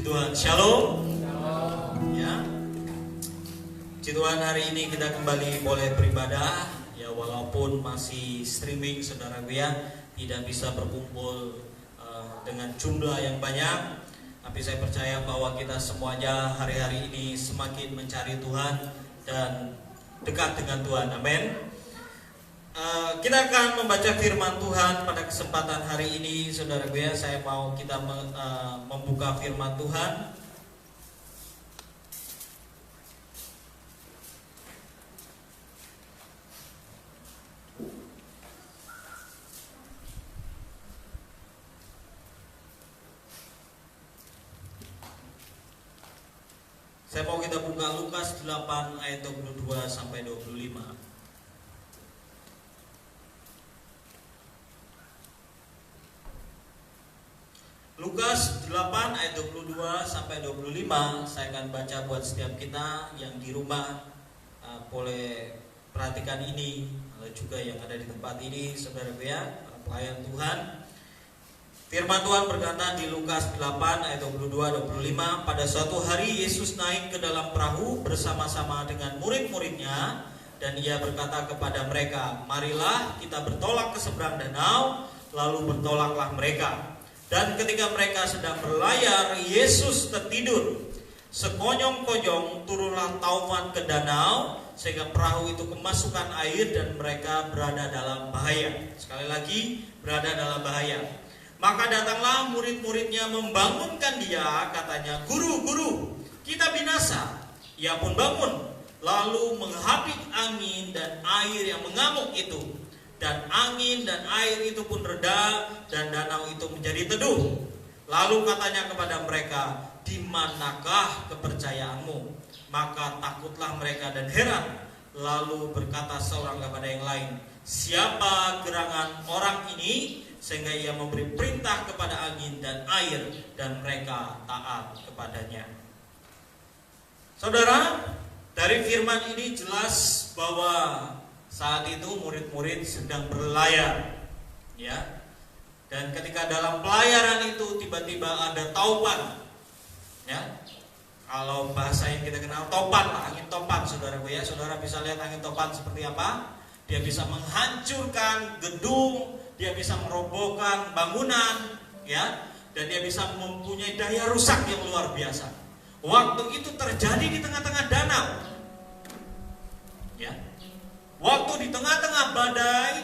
Tuhan, Shalom. Ya, Puji Tuhan, hari ini kita kembali boleh beribadah. Ya, walaupun masih streaming, saudaraku ya, tidak bisa berkumpul dengan jumlah yang banyak, tapi saya percaya bahwa kita semuanya hari-hari ini semakin mencari Tuhan dan dekat dengan Tuhan. Amin. Kita akan membaca firman Tuhan pada kesempatan hari ini, saudaraku ya. Saya mau kita membuka firman Tuhan. Saya mau kita buka Lukas 8 ayat 22 sampai 25. Lukas 8 ayat 22 sampai 25 saya akan baca buat setiap kita yang di rumah. Boleh perhatikan ini, juga yang ada di tempat ini, saudara ya, pelayan Tuhan. Firman Tuhan berkata di Lukas 8 ayat 22-25, pada suatu hari Yesus naik ke dalam perahu bersama-sama dengan murid-muridnya, dan ia berkata kepada mereka, marilah kita bertolak ke seberang danau. Lalu bertolaklah mereka. Dan ketika mereka sedang berlayar, Yesus tertidur. Sekonyong-konyong turunlah taufan ke danau, sehingga perahu itu kemasukan air dan mereka berada dalam bahaya. Sekali lagi, berada dalam bahaya. Maka datanglah murid-muridnya membangunkan dia, katanya, Guru, Guru, kita binasa. Ia pun bangun, lalu menghapus angin dan air yang mengamuk itu. Dan angin dan air itu pun reda, dan danau itu menjadi teduh. Lalu katanya kepada mereka, di manakah kepercayaanmu? Maka takutlah mereka dan heran. Lalu berkata seorang kepada yang lain, siapa gerangan orang ini sehingga ia memberi perintah kepada angin dan air, dan mereka taat kepadanya. Saudara, dari firman ini jelas bahwa saat itu murid-murid sedang berlayar, ya. Dan ketika dalam pelayaran itu tiba-tiba ada taupan, ya. Kalau bahasa yang kita kenal topan, angin topan, saudaraku ya. Saudara bisa lihat angin topan seperti apa? Dia bisa menghancurkan gedung, dia bisa merobohkan bangunan, ya. Dan dia bisa mempunyai daya rusak yang luar biasa. Waktu itu terjadi di tengah-tengah danau, ya. Waktu di tengah-tengah badai,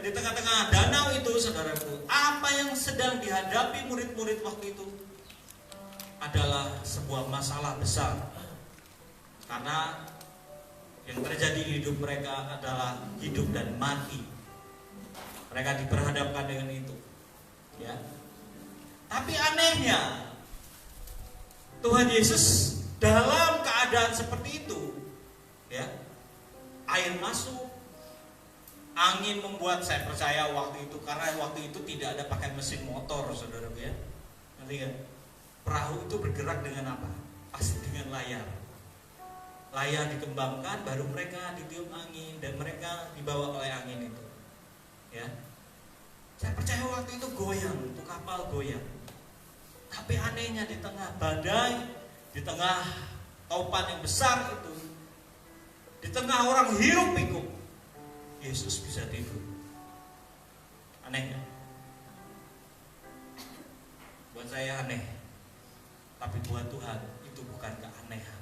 di tengah-tengah danau itu, saudaraku, apa yang sedang dihadapi murid-murid waktu itu adalah sebuah masalah besar. Karena yang terjadi di hidup mereka adalah hidup dan mati. Mereka diperhadapkan dengan itu, ya. Tapi anehnya, Tuhan Yesus dalam keadaan seperti itu, ya. Air masuk, angin membuat, saya percaya waktu itu, karena waktu itu tidak ada pakai mesin motor, saudara ya. Nanti kan, perahu itu bergerak dengan apa? Pasti dengan layar. Layar dikembangkan, baru mereka ditiup angin dan mereka dibawa oleh angin itu. Ya, saya percaya waktu itu goyang, itu kapal goyang. Tapi anehnya di tengah badai, di tengah taupan yang besar itu, di tengah orang hiruk pikuk, Yesus bisa tidur. Aneh ya? Buat saya aneh, tapi buat Tuhan itu bukan keanehan.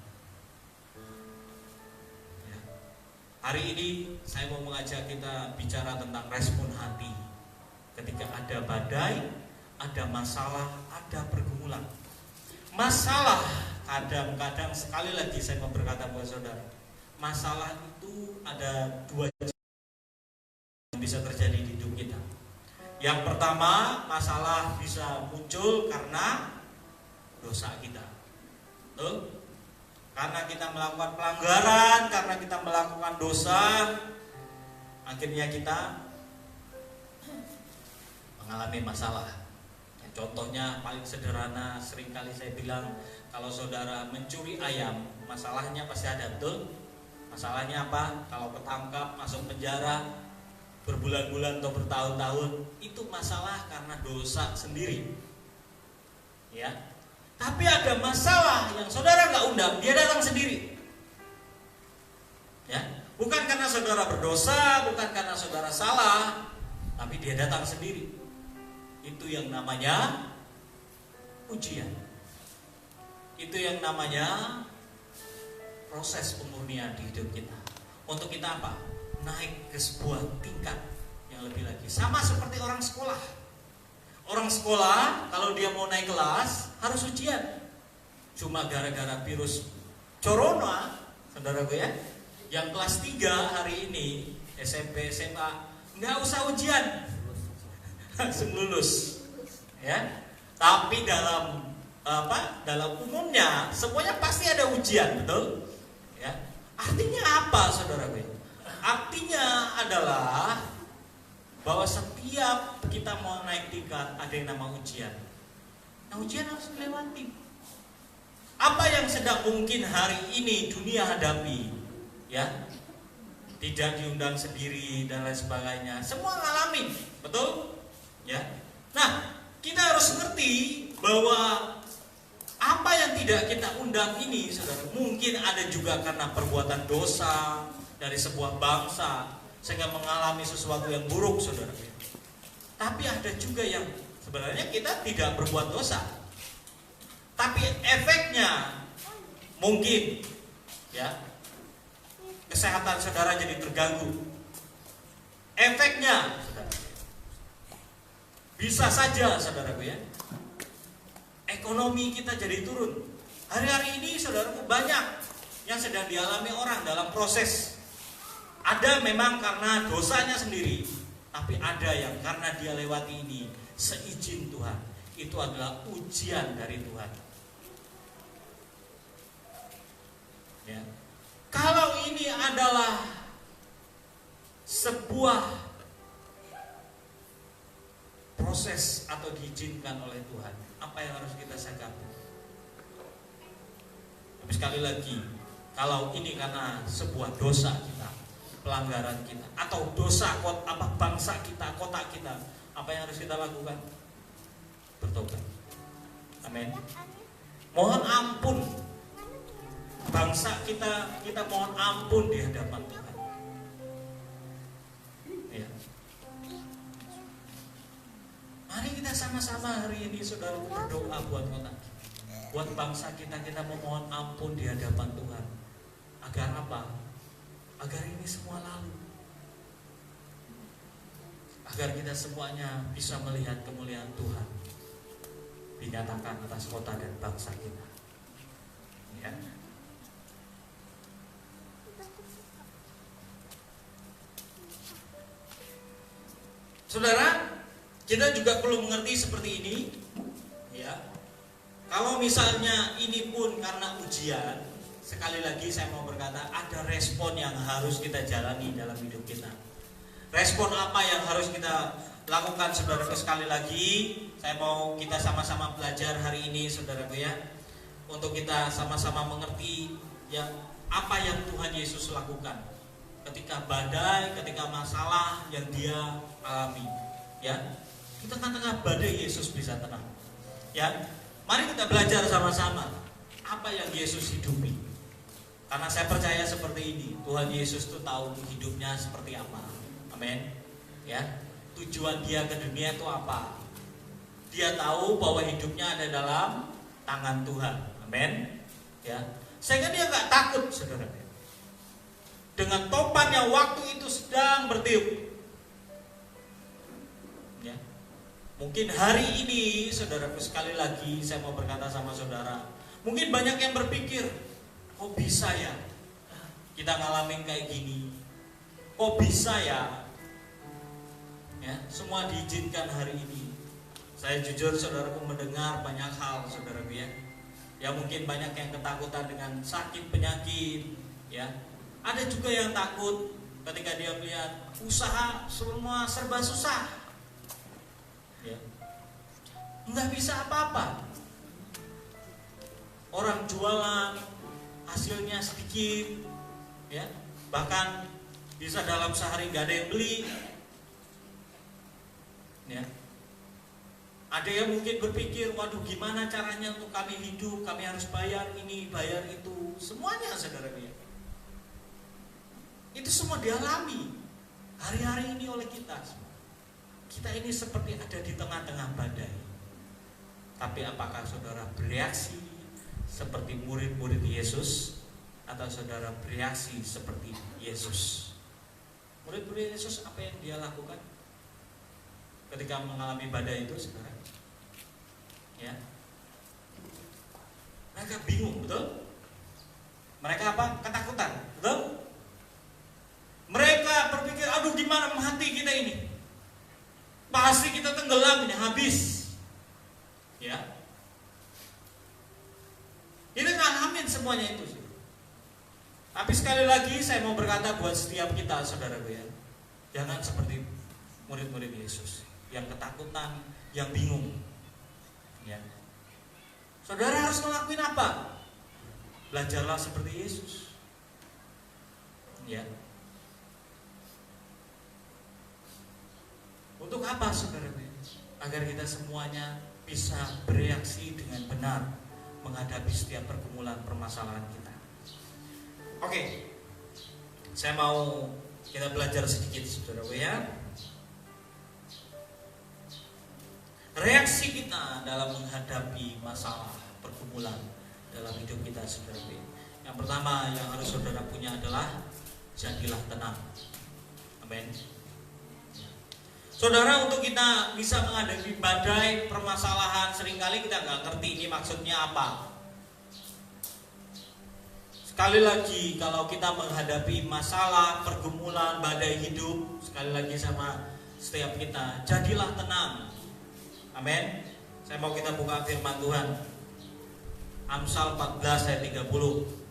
Ya. Hari ini saya mau mengajak kita bicara tentang respon hati. Ketika ada badai, ada masalah, ada pergumulan. Masalah kadang-kadang, sekali lagi saya mau berkata buat saudara, masalah itu ada dua yang bisa terjadi di hidup kita. Yang pertama, masalah bisa muncul karena dosa kita. Betul? Karena kita melakukan pelanggaran, karena kita melakukan dosa, akhirnya kita mengalami masalah. Contohnya paling sederhana, seringkali saya bilang, kalau saudara mencuri ayam, masalahnya pasti ada, betul? Masalahnya apa? Kalau ketangkap, masuk penjara berbulan-bulan atau bertahun-tahun, itu masalah karena dosa sendiri. Ya. Tapi ada masalah yang saudara nggak undang, dia datang sendiri. Ya, bukan karena saudara berdosa, bukan karena saudara salah, tapi dia datang sendiri. Itu yang namanya ujian. Itu yang namanya proses pemurnian di hidup kita. Untuk kita apa? Naik ke sebuah tingkat yang lebih lagi. Sama seperti orang sekolah. Orang sekolah kalau dia mau naik kelas harus ujian. Cuma gara-gara virus corona, saudaraku ya, yang kelas 3 hari ini SMP, SMA nggak usah ujian, langsung lulus. Ya. Tapi dalam umumnya semuanya pasti ada ujian, betul? Ya. Artinya apa, saudaraku? Artinya adalah bahwa setiap kita mau naik tingkat ada yang nama ujian. Nah, ujian harus dilewati. Apa yang sedang mungkin hari ini dunia hadapi, ya, tidak diundang sendiri dan lain sebagainya, semua ngalamin, betul? Ya. Nah, kita harus ngerti bahwa apa yang tidak kita undang ini, saudara, mungkin ada juga karena perbuatan dosa dari sebuah bangsa sehingga mengalami sesuatu yang buruk, saudara. Tapi ada juga yang sebenarnya kita tidak berbuat dosa, tapi efeknya mungkin, ya, kesehatan saudara jadi terganggu. Efeknya, saudara, bisa saja, saudaraku ya, ekonomi kita jadi turun. Hari-hari ini, saudaraku, banyak yang sedang dialami orang dalam proses. Ada memang karena dosanya sendiri, tapi ada yang karena dia lewati ini seizin Tuhan. Itu adalah ujian dari Tuhan. Ya. Kalau ini adalah sebuah proses atau diizinkan oleh Tuhan, apa yang harus kita sikapi? Tapi sekali lagi, kalau ini karena sebuah dosa kita, pelanggaran kita, atau dosa bangsa kita, kota kita, apa yang harus kita lakukan? Bertobat. Amin. Mohon ampun. Bangsa kita mohon ampun di hadapan Tuhan. Ya. Mari kita sama-sama hari ini, saudara, berdoa buat kota, buat bangsa kita memohon ampun di hadapan Tuhan. Agar apa? Agar ini semua lalu. Agar kita semuanya bisa melihat kemuliaan Tuhan dinyatakan atas kota dan bangsa kita. Ya. Saudara, kita juga perlu mengerti seperti ini, ya. Kalau misalnya ini pun karena ujian, sekali lagi saya mau berkata, ada respon yang harus kita jalani dalam hidup kita. Respon apa yang harus kita lakukan, saudaraku? Sekali lagi, saya mau kita sama-sama belajar hari ini, saudaraku ya, untuk kita sama-sama mengerti ya apa yang Tuhan Yesus lakukan ketika badai, ketika masalah yang dia alami. Ya, di tengah-tengah badai Yesus bisa tenang. Ya, mari kita belajar sama-sama apa yang Yesus hidupi. Karena saya percaya seperti ini, Tuhan Yesus tuh tahu hidupnya seperti apa. Amin. Ya, tujuan dia ke dunia itu apa? Dia tahu bahwa hidupnya ada dalam tangan Tuhan. Amin. Ya, sehingga dia nggak takut, saudara. Dengan topannya waktu itu sedang bertiup. Ya, mungkin hari ini, saudaraku, sekali lagi saya mau berkata sama saudara, mungkin banyak yang berpikir, kok bisa ya kita ngalamin kayak gini? Kok bisa ya? Ya, semua diizinkan hari ini. Saya jujur, saudaraku, mendengar banyak hal, saudaraku ya. Ya, mungkin banyak yang ketakutan dengan sakit penyakit, ya. Ada juga yang takut ketika dia melihat usaha semua serba susah, ya. Nggak bisa apa-apa. Orang jualan hasilnya sedikit, ya. Bahkan bisa dalam sehari nggak ada yang beli. Ya. Ada yang mungkin berpikir, waduh gimana caranya untuk kami hidup, kami harus bayar ini, bayar itu. Semuanya saudara ya. Itu semua dialami hari-hari ini oleh kita. Kita ini seperti ada di tengah-tengah badai. Tapi apakah saudara bereaksi seperti murid-murid Yesus, atau saudara bereaksi seperti Yesus? Murid-murid Yesus apa yang dia lakukan ketika mengalami badai itu, saudara? Ya, mereka bingung, betul? Mereka apa? Ketakutan, betul? Mereka berpikir, aduh gimana mati kita ini? Pasti kita tenggelam ini, habis. Ya, kita ngalamin semuanya itu sih. Tapi sekali lagi saya mau berkata buat setiap kita, saudaraku ya, jangan seperti murid-murid Yesus yang ketakutan, yang bingung. Ya, saudara harus ngelakuin apa? Belajarlah seperti Yesus. Ya. Untuk apa, saudara? Agar kita semuanya bisa bereaksi dengan benar menghadapi setiap pergumulan permasalahan kita. Oke, saya mau kita belajar sedikit, saudara ya. Reaksi kita dalam menghadapi masalah pergumulan dalam hidup kita, saudara. Yang pertama yang harus saudara punya adalah jadilah tenang. Amin. Saudara, untuk kita bisa menghadapi badai permasalahan, seringkali kita nggak ngerti ini maksudnya apa. Sekali lagi, kalau kita menghadapi masalah, pergumulan, badai hidup, sekali lagi sama setiap kita, jadilah tenang. Amin. Saya mau kita buka firman Tuhan. Amsal 14 ayat 30.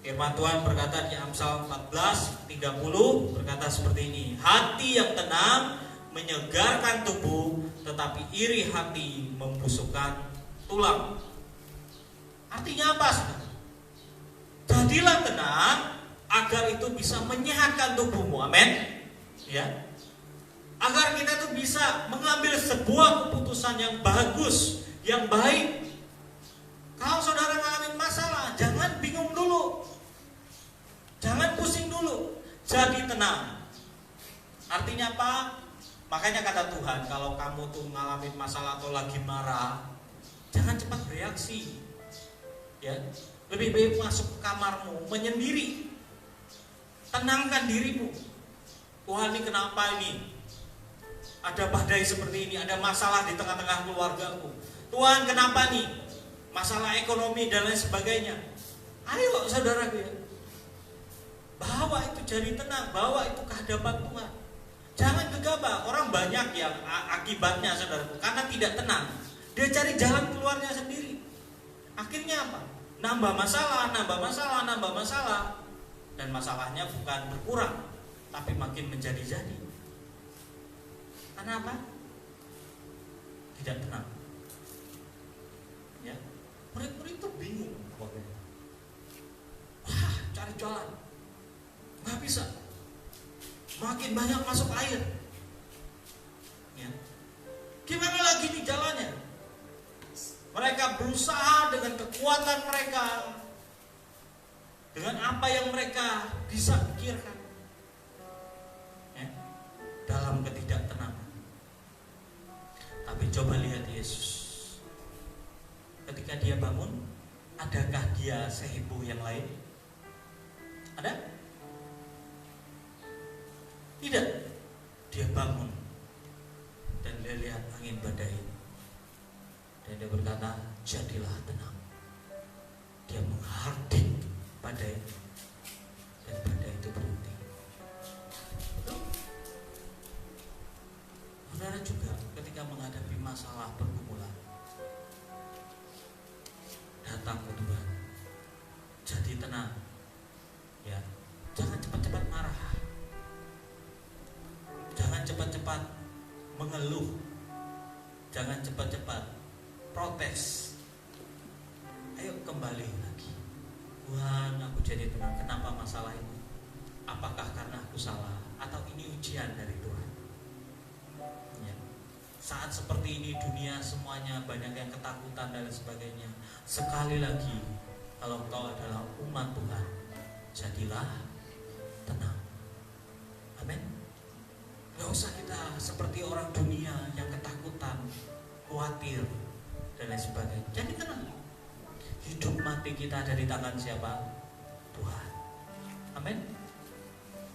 Firman Tuhan berkata di Amsal 14:30 berkata seperti ini. Hati yang tenang menyegarkan tubuh, tetapi iri hati membusukkan tulang. Artinya apa, saudara? Jadilah tenang agar itu bisa menyehatkan tubuhmu. Amin. Ya. Agar kita tuh bisa mengambil sebuah keputusan yang bagus, yang baik. Kalau saudara mengalami masalah, jangan bingung dulu. Jangan pusing dulu. Jadi tenang. Artinya apa? Makanya kata Tuhan, kalau kamu tuh mengalami masalah atau lagi marah, jangan cepat bereaksi. Ya, lebih baik masuk ke kamarmu, menyendiri. Tenangkan dirimu. Tuhan, ini kenapa ini? Ada badai seperti ini, ada masalah di tengah-tengah keluargaku. Tuhan, kenapa nih? Masalah ekonomi dan lain sebagainya. Ayo saudara, bawa itu jadi tenang, bawa itu ke hadapan Tuhan. Jangan gegabah. Orang banyak yang akibatnya, saudara, karena tidak tenang, dia cari jalan keluarnya sendiri. Akhirnya apa? Nambah masalah, nambah masalah, nambah masalah. Dan masalahnya bukan berkurang, tapi makin menjadi-jadi. Karena apa? Tidak tenang. Ya, murid-murid itu bingung. Wah, cari jalan, nggak bisa. Makin banyak masuk air. Ya. Gimana lagi nih jalannya? Mereka berusaha dengan kekuatan mereka, dengan apa yang mereka bisa pikirkan, ya, dalam ketidaktenangan. Tapi coba lihat Yesus. Ketika dia bangun, adakah dia seheboh yang lain? Ada? Tidak. Dia bangun dan dia lihat angin badai, dan dia berkata, jadilah tenang. Dia menghardik badai, dan badai itu berhenti. Saudara juga ketika menghadapi masalah pergumulan, datang ke Tuhan, jadi tenang. Ya, jangan cepat-cepat marah, jangan cepat-cepat mengeluh, jangan cepat-cepat protes. Ayo kembali lagi. Tuhan, aku jadi tenang. Kenapa masalah ini? Apakah karena aku salah atau ini ujian dari Tuhan? Ya. saat seperti ini dunia semuanya banyak yang ketakutan dan sebagainya. Sekali lagi, kalau engkau adalah umat Tuhan, jadilah tenang. Amin. Gak usah kita seperti orang dunia yang ketakutan, khawatir dan lain sebagainya. Jadi tenang. Hidup mati kita ada di tangan siapa? Tuhan. Amin.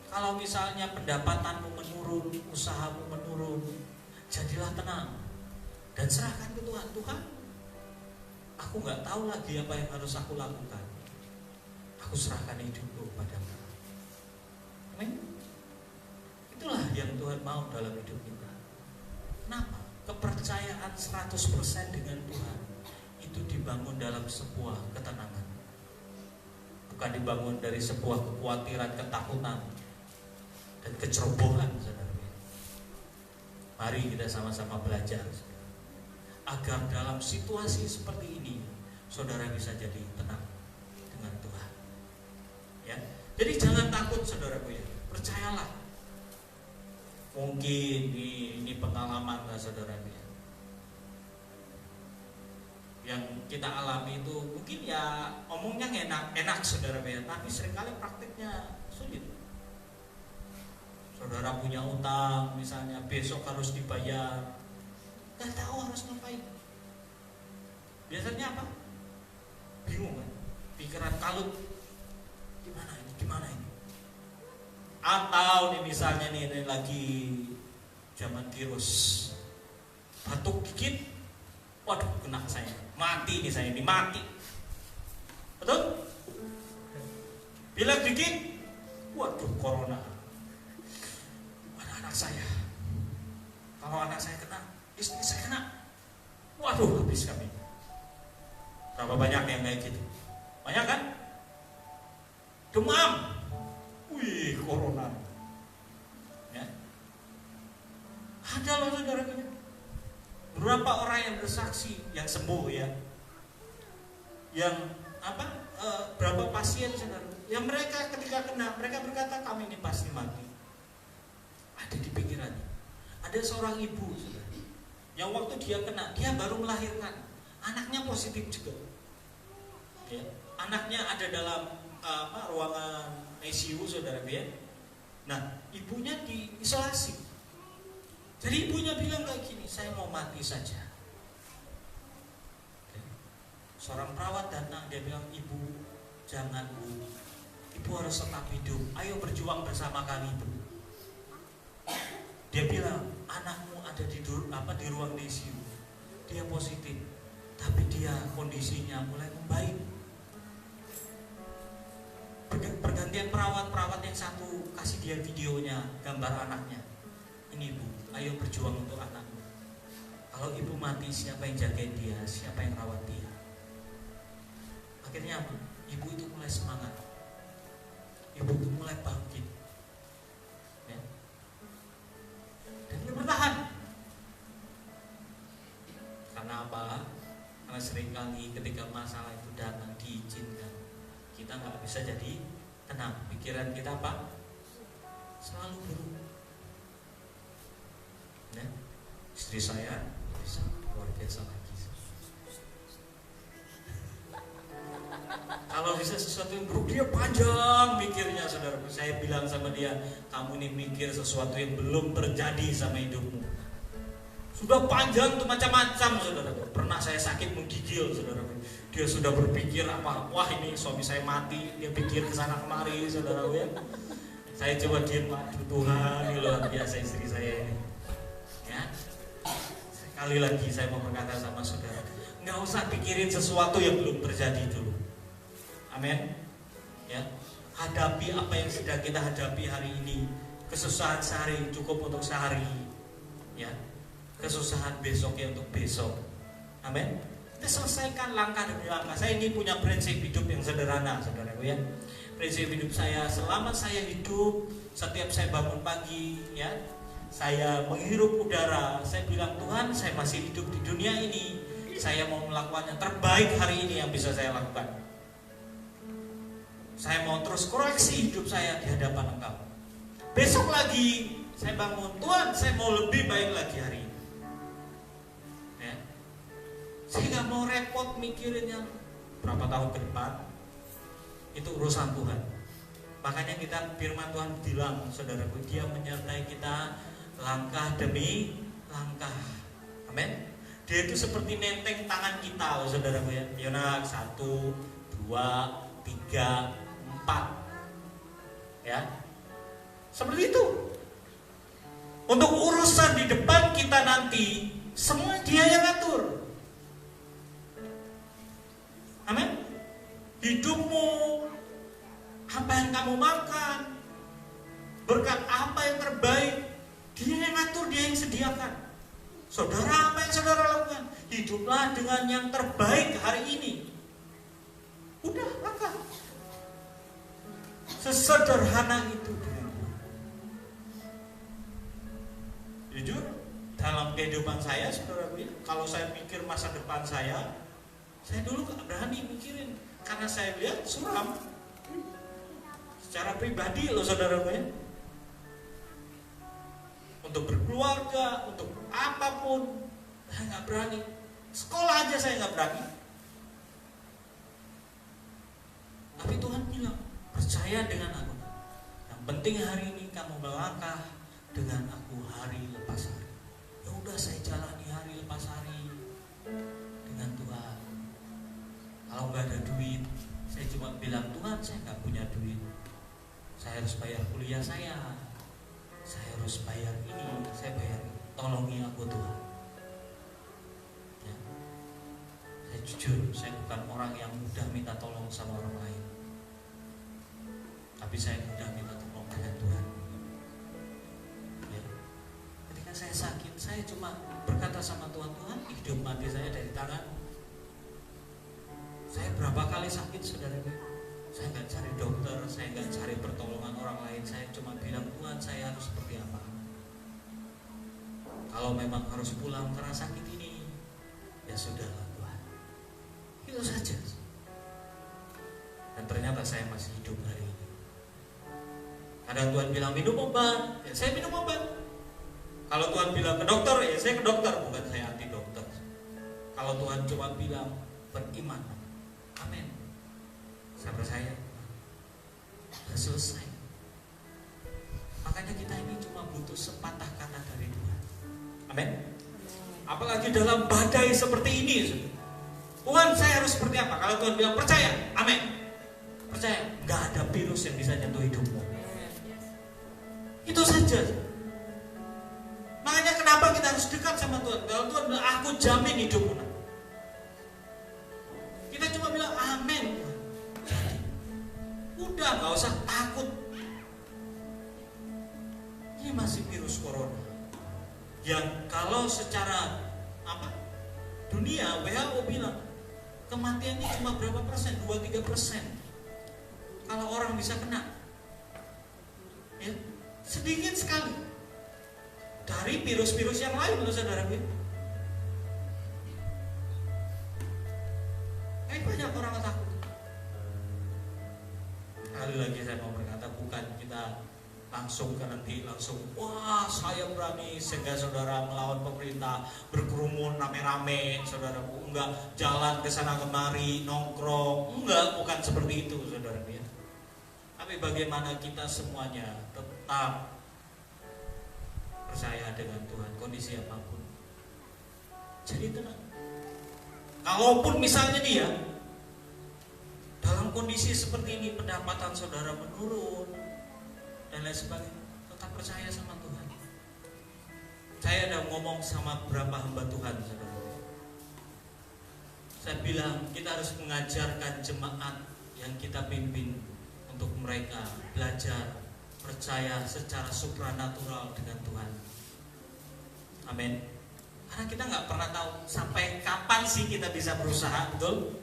Kalau misalnya pendapatanmu menurun, usahamu menurun, jadilah tenang dan serahkan ke Tuhan. Tuhan, aku gak tahu lagi apa yang harus aku lakukan. Aku serahkan hidupku padamu. Amin. Itulah yang Tuhan mau dalam hidup kita. Kenapa? Kepercayaan 100% dengan Tuhan itu dibangun dalam sebuah ketenangan, bukan dibangun dari sebuah kekhawatiran, ketakutan dan kecerobohan, saudara. Mari kita sama-sama belajar agar dalam situasi seperti ini saudara bisa jadi tenang dengan Tuhan. Ya, jadi jangan takut, saudaraku ya. Percayalah. Mungkin ini pengalaman lah, saudara ya. Yang kita alami itu mungkin ya omongnya enak saudara ya, tapi seringkali praktiknya sulit. Saudara punya utang misalnya, besok harus dibayar, gak tahu harus ngapain. Biasanya apa? Bingung kan? Pikiran kalut. Gimana ini? Atau nih misalnya nih lagi zaman virus, batuk dikit, waduh kena saya, mati nih saya, ini mati. Betul? Bila dikit, waduh corona. Anak saya, kalau anak saya kena, istri saya kena, waduh habis kami. Berapa banyak yang kayak gitu? Banyak kan? Demam, wih corona. Ya. Ada loh saudara, berapa orang yang bersaksi yang sembuh ya, yang berapa pasien saudara, yang mereka ketika kena mereka berkata kami ini pasti mati. Ada di pikirannya. Ada seorang ibu saudara, yang waktu dia kena, dia baru melahirkan, anaknya positif juga. Ya, anaknya ada dalam ruangan ICU saudara ya. Nah, ibunya diisolasi. Jadi ibunya bilang kayak gini, saya mau mati saja. Oke. Seorang perawat datang, dia bilang, ibu jangan bu, ibu harus tetap hidup. Ayo berjuang bersama kami bu. Dia bilang, anakmu ada di ruang ICU, dia positif, tapi dia kondisinya mulai membaik. Pergantian perawat yang satu kasih dia videonya, gambar anaknya. Ini ibu, ayo berjuang untuk anakmu. Kalau ibu mati, siapa yang jagain dia, siapa yang rawat dia? Akhirnya ibu itu mulai semangat, ibu itu mulai bangkit. Dan dia bertahan. Karena apa? Karena seringkali ketika masalah itu datang diizinkan, kita nggak bisa jadi tenang. Pikiran kita apa? Selalu berubah. Ya. Istri saya bisa luar biasa lagi. Kalau bisa sesuatu yang buruk, dia panjang mikirnya saudara. Saya bilang sama dia, kamu ini mikir sesuatu yang belum terjadi sama hidupmu. Sudah panjang tuh macam-macam saudara. Pernah saya sakit menggigil saudara. Dia sudah berpikir apa? Wah ini suami saya mati. Dia pikir kesana kemari saudara ya. Saya coba diam, aduh Tuhan, ini luar biasa istri saya ini. Ya. Sekali lagi saya mau berkata sama saudara, nggak usah pikirin sesuatu yang belum terjadi dulu. Amin. Ya, hadapi apa yang sedang kita hadapi hari ini. Kesusahan sehari cukup untuk sehari. Ya, kesusahan besok ya untuk besok. Amin. Kita selesaikan langkah demi langkah. Saya ini punya prinsip hidup yang sederhana, saudaraku ya. Prinsip hidup saya, selama saya hidup, setiap saya bangun pagi, ya, saya menghirup udara, saya bilang Tuhan, saya masih hidup di dunia ini. Saya mau melakukan yang terbaik hari ini yang bisa saya lakukan. Saya mau terus koreksi hidup saya di hadapan Engkau. Besok lagi saya bangun, Tuhan saya mau lebih baik lagi hari ini. Saya nggak mau repot mikirin yang berapa tahun ke depan. Itu urusan Tuhan. Makanya kita firman Tuhan bilang, saudaraku, Dia menyertai kita langkah demi langkah. Amin. Dia itu seperti nenteng tangan kita, saudaraku ya. Yonak 1, 2, 3, 4. Ya. Seperti itu. Untuk urusan di depan kita nanti, semua Dia yang atur. Amin. Hidupmu, apa yang kamu makan, berkat apa yang terbaik, Dia yang atur, Dia yang sediakan. Saudara, apa yang saudara lakukan? Hiduplah dengan yang terbaik hari ini. Udah, maka sesederhana itu. Jujur, dalam kehidupan saya, saudara, kalau saya pikir masa depan saya dulu gak berani mikirin, karena saya lihat suram secara pribadi loh, saudara-saudara ya. Untuk berkeluarga, untuk apapun saya gak berani. Sekolah aja saya gak berani. Tapi Tuhan bilang, percaya dengan aku. Yang penting hari ini kamu melangkah dengan aku hari lepas hari. Ya udah, saya jalani hari lepas hari dengan Tuhan. Kalau nggak ada duit, saya cuma bilang, Tuhan, saya nggak punya duit. Saya harus bayar kuliah saya harus bayar ini, saya bayar ini. Tolongi aku Tuhan. Ya. Saya jujur, saya bukan orang yang mudah minta tolong sama orang lain. Tapi saya mudah minta tolong dengan Tuhan. Ya. Ketika saya sakit, saya cuma berkata sama Tuhan, Tuhan, hidup mati saya dari tangan. Saya berapa kali sakit, saudara, saya nggak cari dokter, saya nggak cari pertolongan orang lain. Saya cuma bilang, Tuhan, saya harus seperti apa? Kalau memang harus pulang karena sakit ini, ya sudahlah Tuhan. Itu saja. Dan ternyata saya masih hidup hari ini. Kadang Tuhan bilang minum obat, ya saya minum obat. Kalau Tuhan bilang ke dokter, ya saya ke dokter, bukan saya anti dokter. Kalau Tuhan cuma bilang beriman, amin, saya percaya, sudah selesai. Makanya kita ini cuma butuh sepatah kata dari Tuhan. Amin. Apalagi dalam badai seperti ini, Tuhan, saya harus seperti apa? Kalau Tuhan bilang percaya, amin, percaya, nggak ada virus yang bisa nyentuh hidupmu. Itu saja. Makanya kenapa kita harus dekat sama Tuhan? Kalau Tuhan bilang, aku jamin hidupmu, kita cuma bilang amin. Udah, gak usah takut. Ini masih virus corona yang kalau secara dunia, WHO bilang kematiannya cuma berapa persen, 2-3%. Kalau orang bisa kena, ya, sedikit sekali dari virus-virus yang lain loh, saudara. Banyak orang takut. Kali lagi saya mau berkata, bukan kita langsung wah saya berani sehingga saudara melawan pemerintah, berkerumun rame-rame, saudaraku, enggak jalan ke sana kemari, nongkrong, enggak, bukan seperti itu, saudara ya. Tapi bagaimana kita semuanya tetap percaya dengan Tuhan, kondisi apapun. Jadi tenang. Kalaupun misalnya dia dalam kondisi seperti ini, pendapatan saudara menurun dan lain sebagainya, tetap percaya sama Tuhan. Saya ada ngomong sama beberapa hamba Tuhan, saudara. Saya bilang kita harus mengajarkan jemaat yang kita pimpin untuk mereka belajar percaya secara supranatural dengan Tuhan. Amin. Karena kita nggak pernah tahu sampai kapan sih kita bisa berusaha, betul?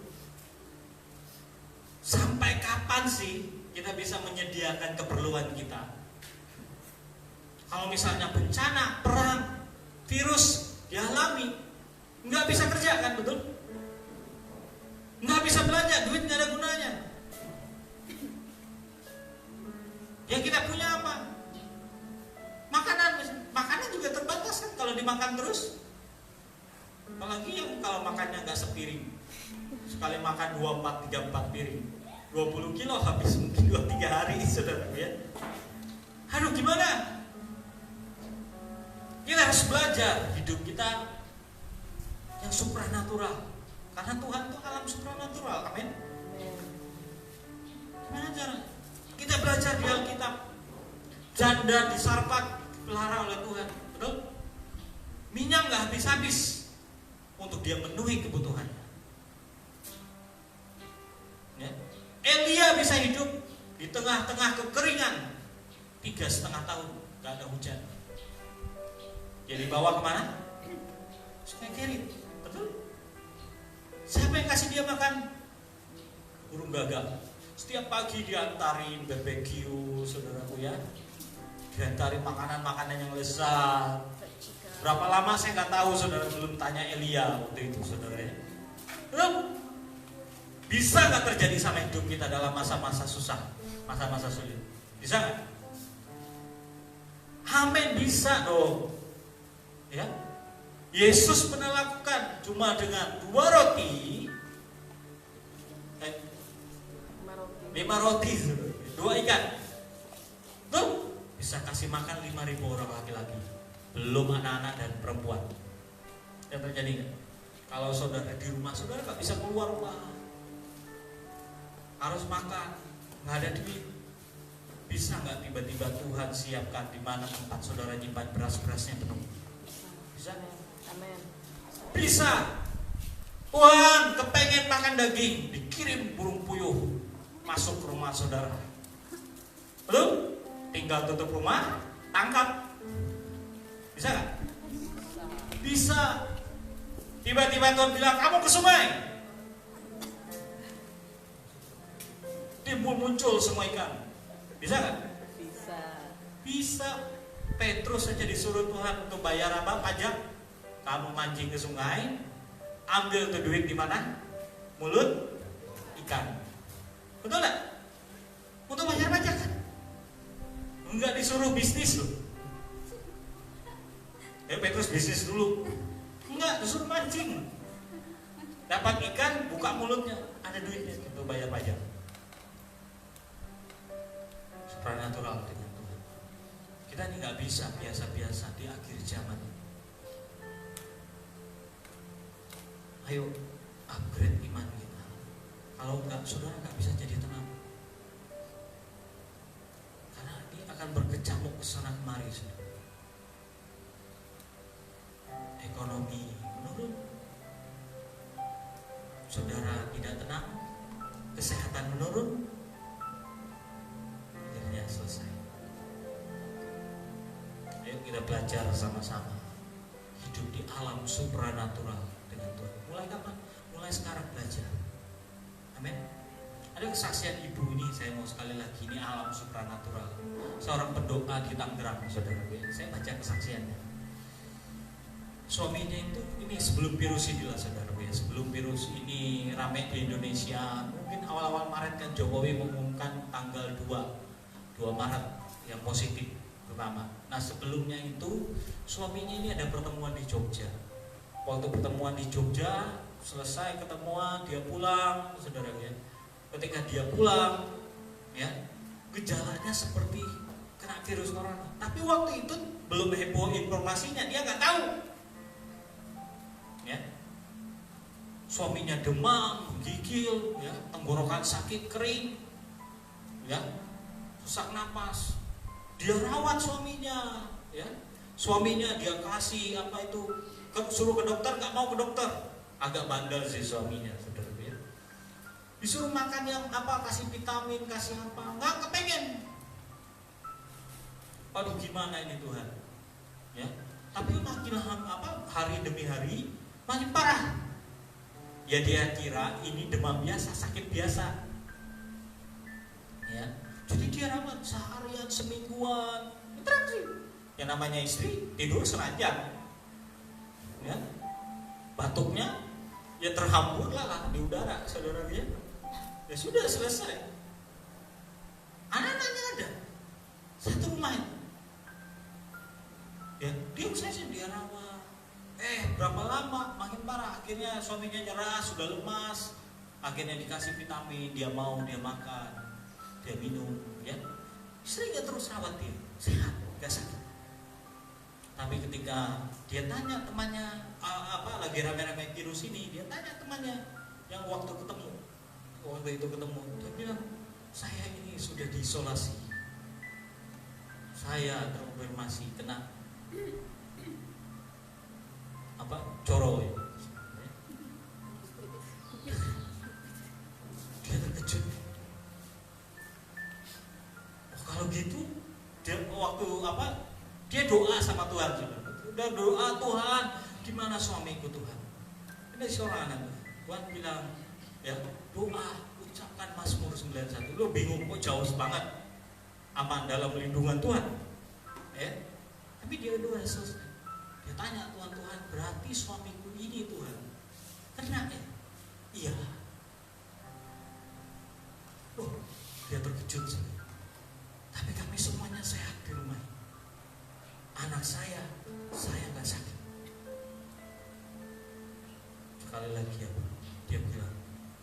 Sampai kapan sih kita bisa menyediakan keperluan kita? Kalau misalnya bencana, perang, virus dialami, nggak bisa kerja kan, betul? Nggak bisa belanja, duit nggak ada gunanya. Yang kita punya apa? Makanan juga terbatas kan kalau dimakan terus. Apalagi yang kalau kalau makannya nggak sepiring? Sekali makan 2, 4, 3, 4 piring, 20 kilo habis mungkin 2-3 hari, saudara ya. Aduh, gimana? Kita harus belajar hidup kita yang supranatural, karena Tuhan itu alam supranatural. Amin. Gimana cara? Kita belajar di Alkitab. Janda di Sarfat dipelihara oleh Tuhan, betul? Minyak nggak habis-habis untuk dia memenuhi kebutuhannya. Ya. Elia bisa hidup di tengah-tengah kekeringan 3,5 tahun, nggak ada hujan. Dia dibawa kemana? Sungai Kerit, betul? Siapa yang kasih dia makan? Burung gagak. Setiap pagi diantarin BBQ, saudaraku ya. Diantarin makanan-makanan yang lezat. Berapa lama saya nggak tahu, saudara, belum tanya Elia waktu itu, saudara ya. Bisa nggak terjadi sama hidup kita dalam masa-masa susah, masa-masa sulit? Bisa nggak? Amin, bisa dong. Ya, Yesus pernah lakukan cuma dengan 2 roti, 5 roti, 2 ikan. Tuh bisa kasih makan 5.000 orang laki-laki, belum anak-anak dan perempuan. Yang terjadi nggak? Kalau saudara di rumah, saudara nggak bisa keluar rumah, harus makan, nggak ada duit. Bisa nggak tiba-tiba Tuhan siapkan di mana tempat saudara nyimpan beras-berasnya penuh? Bisa? Amin. Bisa. Tuhan kepengen makan daging, dikirim burung puyuh masuk ke rumah saudara. Belum? Tinggal tutup rumah, tangkap. Bisa nggak? Bisa. Tiba-tiba Tuhan bilang, kamu ke sungai. Timbul muncul semua ikan. Bisa nggak? Bisa. Bisa. Petrus saja disuruh Tuhan untuk bayar apa? Pajak. Kamu mancing ke sungai, ambil tuh duit di mana? Mulut ikan. Betul nggak? Untuk bayar pajak kan? Enggak disuruh bisnis loh. Petrus bisnis dulu. Enggak, disuruh mancing. Dapat ikan, buka mulutnya, ada duitnya untuk bayar pajak. Supranatural dengan Tuhan. Kita ini nggak bisa biasa-biasa di akhir zaman. Ayo upgrade iman kita. Kalau enggak, saudara nggak bisa jadi tenang. Karena ini akan berkecamuk kesana kemari, saudara. Ekonomi menurun, saudara tidak tenang, kesehatan menurun, akhirnya selesai. Ayo kita belajar sama-sama hidup di alam supranatural dengan Tuhan. Mulai kapan? Mulai sekarang belajar. Amin. Ada kesaksian ibu ini, saya mau sekali lagi, ini alam supranatural. Seorang pendoa di Tangerang, saudara. Saya baca kesaksiannya. Suaminya itu, ini sebelum virus ini lah, saudara ya, sebelum virus ini ramai di Indonesia, mungkin awal-awal Maret kan Jokowi mengumumkan tanggal 2 Maret yang positif pertama. Nah sebelumnya itu suaminya ini ada pertemuan di Jogja. Waktu pertemuan di Jogja selesai ketemuan, dia pulang, saudara ya. Ketika dia pulang, ya gejalanya seperti kena virus corona. Tapi waktu itu belum heboh informasinya, dia nggak tahu. Ya, suaminya demam, menggigil, ya, tenggorokan sakit kering, ya, sesak napas. Dia rawat suaminya, ya, suaminya dia kasih apa itu, suruh ke dokter, nggak mau ke dokter, agak bandel sih suaminya, saudara ya. Disuruh makan yang apa, kasih vitamin, kasih apa, nggak kepengen. Aduh gimana ini Tuhan, ya. Tapi makin hari demi hari makin parah. Ya dia kira ini demam biasa, sakit biasa. Ya. Jadi dia rawat seharian, semingguan. Terus yang namanya istri tidur seranjang. Ya. Batuknya ya terhambur lah di udara, saudara dia. Ya sudah selesai. Anak-anaknya ada. Satu rumah itu. Ya, dia usaha dia rawat. Berapa lama makin parah, akhirnya akhirnya suaminya nyerah, sudah lemas. Akhirnya dikasih vitamin, dia mau, dia makan, dia minum, ya. Istrinya terus rawat dia, sehat, gak sakit. Tapi ketika dia tanya temannya, lagi rame-rame virus ini, dia tanya temannya yang waktu itu ketemu, dia bilang, saya ini sudah diisolasi, saya terkonfirmasi kena coro ya. Dia terkejut. Kalau gitu dia doa sama Tuhan. Udah doa, Tuhan, gimana suamiku Tuhan? Ini seorang anak. Tuhan bilang, ya doa, ucapkan Mazmur 91. Lo bingung kok jauh banget aman dalam lindungan Tuhan. Ya. Tapi dia doa selesai. Dia tanya Tuhan, berarti suamiku ini Tuhan kena ya? Iya. Dia terkejut sih. Tapi kami semuanya sehat di rumah. Anak saya nggak sakit. Sekali lagi ya, dia bilang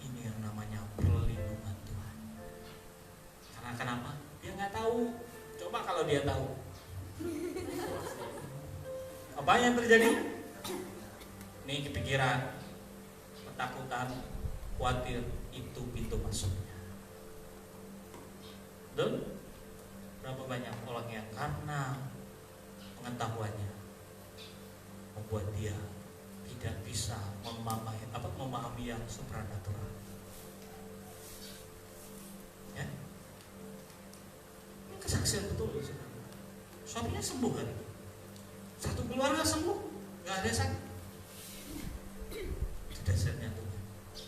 ini yang namanya perlindungan Tuhan. Karena kenapa? Dia nggak tahu. Coba kalau dia tahu, apa yang terjadi? Ini kepikiran, ketakutan, khawatir, itu pintu masuknya. Dan berapa banyak orang yang karena pengetahuannya membuat dia tidak bisa memahami yang supranatural. Ya, ini kesaksian betul. Suaminya sembuh hari ini. Satu keluarga sembuh, nggak ada sakit. Dasarnya Tuhan.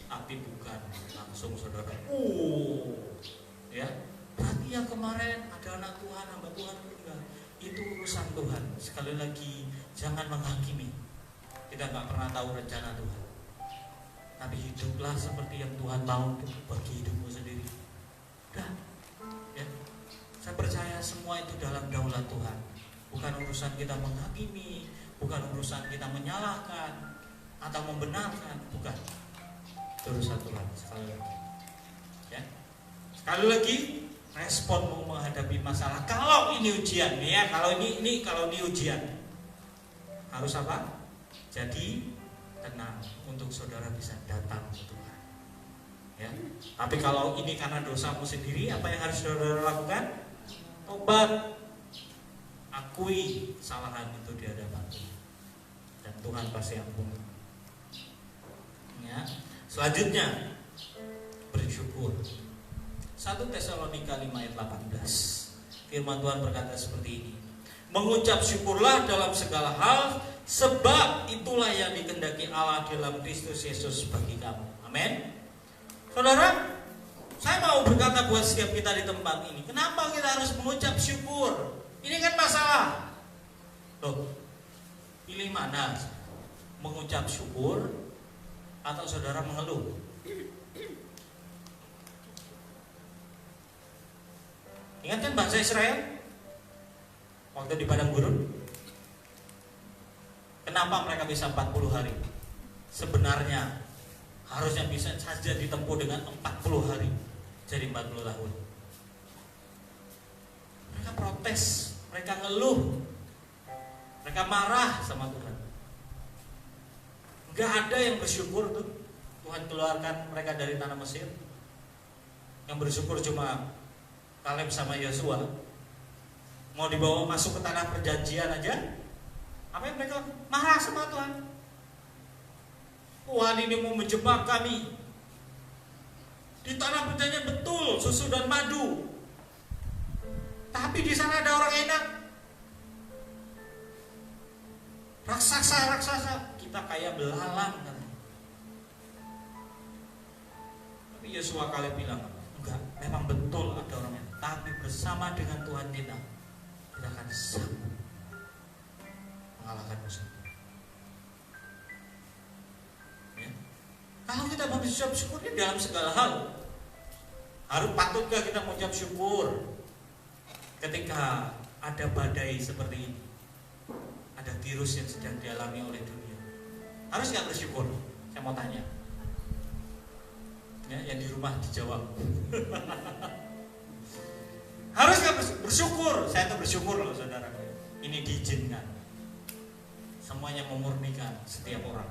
Tapi bukan langsung saudara. Ya. Berarti yang kemarin ada anak Tuhan, hamba Tuhan meninggal, itu urusan Tuhan. Sekali lagi, jangan menghakimi. Kita nggak pernah tahu rencana Tuhan. Tapi hiduplah seperti yang Tuhan mau bagi hidupmu sendiri. Udah, ya. Saya percaya semua itu dalam daulat Tuhan. Bukan urusan kita menghakimi, bukan urusan kita menyalahkan atau membenarkan, bukan. Itu urusan Tuhan. Sekali lagi, ya. Sekali lagi. Respon mau menghadapi masalah. Kalau ini ujian, ya, kalau ini ujian, harus apa? Jadi tenang untuk saudara bisa datang ke Tuhan. Ya. Tapi kalau ini karena dosamu sendiri, apa yang harus saudara lakukan? Tobat, akui kesalahan itu di hadapan Tuhan, dan Tuhan pasti ampuni. Ya. Selanjutnya bersyukur. 1 Tesalonika 5 ayat 18. Firman Tuhan berkata seperti ini. Mengucap syukurlah dalam segala hal, sebab itulah yang dikehendaki Allah dalam Kristus Yesus bagi kamu. Amin. Saudara, saya mau berkata buat setiap kita di tempat ini, kenapa kita harus mengucap syukur? Ini kan masalah. Loh, pilih mana? Mengucap syukur atau saudara mengeluh? Ingat kan bangsa Israel waktu di padang gurun? Kenapa mereka bisa 40 hari? Sebenarnya harusnya bisa saja ditempuh dengan 40 hari, jadi 40 tahun. Mereka protes, mereka ngeluh, mereka marah sama Tuhan. Gak ada yang bersyukur tuh Tuhan keluarkan mereka dari tanah Mesir. Yang bersyukur cuma Kaleb sama Yosua. Mau dibawa masuk ke tanah perjanjian aja, apa yang mereka marah sama Tuhan? Tuhan ini mau menjebak kami. Di tanah perjanjian betul susu dan madu, tapi di sana ada orang enak. Raksasa, kita kayak belalang kan. Tapi Yosua Kaleb bilang, enggak, memang betul ada orang enak, tapi bersama dengan Tuhan kita akan sanggup mengalahkan musuh. Ya. Kalau kita mengucap syukurnya dalam segala hal, harus patutkah kita mengucap syukur ketika ada badai seperti ini, ada virus yang sedang dialami oleh dunia? Harus nggak bersyukur? Saya mau tanya, ya, yang di rumah dijawab. Harus nggak bersyukur? Saya tuh bersyukur loh saudara. Ini diizinkan. Semuanya memurnikan setiap orang.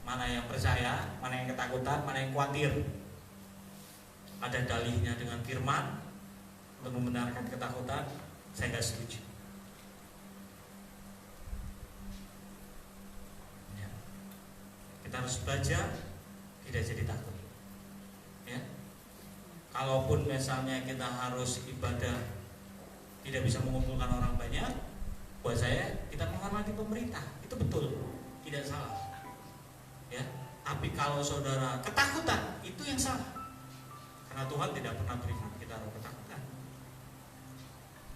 Mana yang percaya, mana yang ketakutan, mana yang khawatir. Ada dalihnya dengan firman untuk membenarkan ketakutan. Saya nggak setuju. Ya. Kita harus belajar tidak jadi takut. Ya. Kalaupun misalnya kita harus ibadah tidak bisa mengumpulkan orang banyak, buat saya kita menghormati pemerintah, itu betul, tidak salah. Ya, tapi kalau saudara ketakutan, itu yang salah. Karena Tuhan tidak pernah berikan kita roh ketakutan.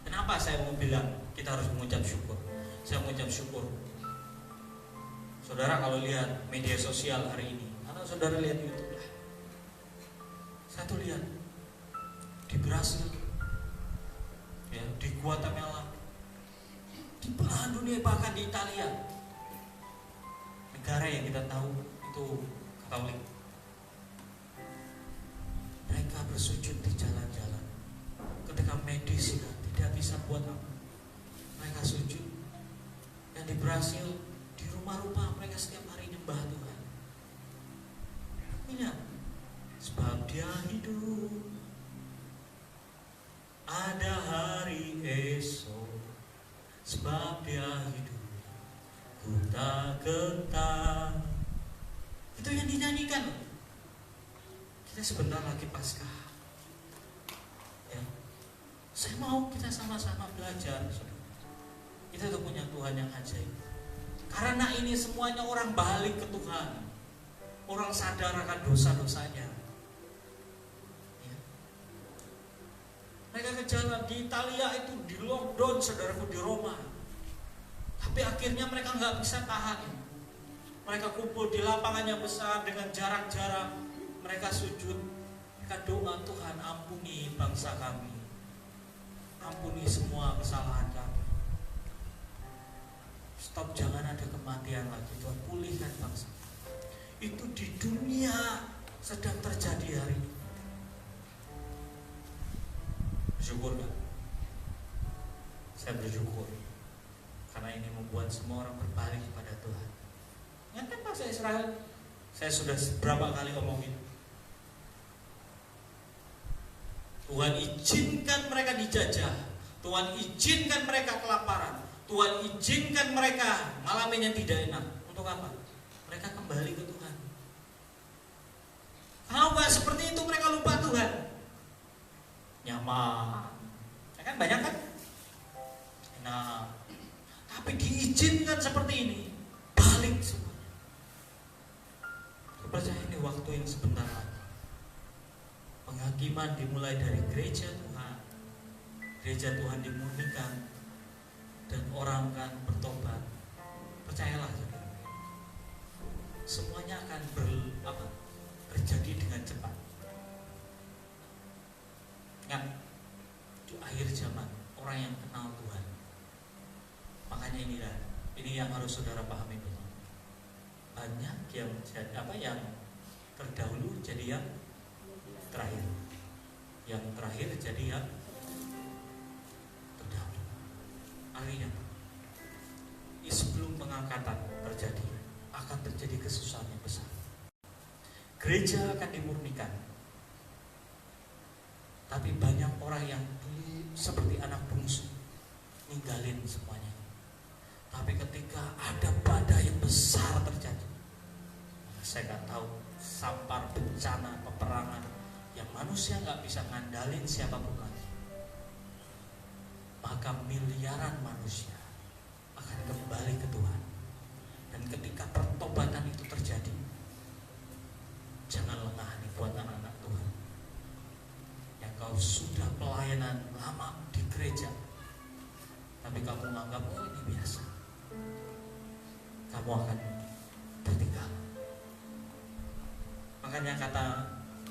Kenapa saya mau bilang kita harus mengucap syukur? Saya mengucap syukur. Saudara kalau lihat media sosial hari ini, atau saudara lihat YouTube lah, saya tuh lihat di Brasil, ya, di Guatemala, di belahan dunia, bahkan di Italia, negara yang kita tahu itu Katolik. Mereka bersujud di jalan-jalan. Ketika medis tidak bisa buat apa, mereka sujud. Yang di Brasil, di rumah-rumah mereka setiap hari nyembah Tuhan. Ingat, sebab Dia hidup, ada hari esok. Sebab Dia hidup, ku tak gentar. Itu yang dinyanyikan. Kita sebentar lagi Paskah. Ya. Saya mau kita sama-sama belajar. Kita tuh punya Tuhan yang ajaib. Karena ini semuanya orang balik ke Tuhan. Orang sadar akan dosa-dosanya. Ya. Mereka ke jalan di Italia itu di lockdown, saudaraku, di Roma. Tapi akhirnya mereka nggak bisa tahan. Mereka kumpul di lapangan yang besar dengan jarak-jarak. Mereka sujud, mereka doa, Tuhan ampuni bangsa kami, ampuni semua kesalahan kami. Stop, jangan ada kematian lagi, Tuhan pulihkan bangsa. Itu di dunia sedang terjadi hari ini. Bersyukur gak? Saya bersyukur karena ini membuat semua orang berbalik kepada Tuhan. Ingat kan bangsa Israel? Saya sudah berapa kali omongin. Tuhan izinkan mereka dijajah. Tuhan izinkan mereka kelaparan. Tuhan izinkan mereka ngalamin yang tidak enak. Untuk apa? Mereka kembali ke Tuhan. Kalau nggak seperti itu mereka lupa Tuhan. Nyaman. Ya kan banyak kan? Nah, tapi diizinkan seperti ini, balik semua. Percaya ini waktu yang sebentar lagi. Penghakiman dimulai dari gereja Tuhan. Gereja Tuhan dimurnikan dan orang akan bertobat. Percayalah saudara. Semuanya akan terjadi dengan cepat. Ingat, di akhir zaman orang yang kenal Tuhan. Makanya ini yang harus saudara pahami betul. Banyak yang yang terdahulu jadi yang terakhir, yang terakhir jadi yang terdahulu. Artinya, sebelum pengangkatan terjadi, akan terjadi kesusahan yang besar. Gereja akan dimurnikan, tapi banyak orang yang dulu seperti anak bungsu ninggalin semuanya. Tapi ketika ada badai yang besar terjadi, saya nggak tahu, sampar, bencana, peperangan yang manusia nggak bisa ngandalin siapapun lagi, maka miliaran manusia akan kembali ke Tuhan. Dan ketika pertobatan itu terjadi, jangan lengah nih buat anak-anak Tuhan yang kau sudah pelayanan lama di gereja, tapi kamu menganggap oh ini biasa, kamu akan tertinggal. Makanya kata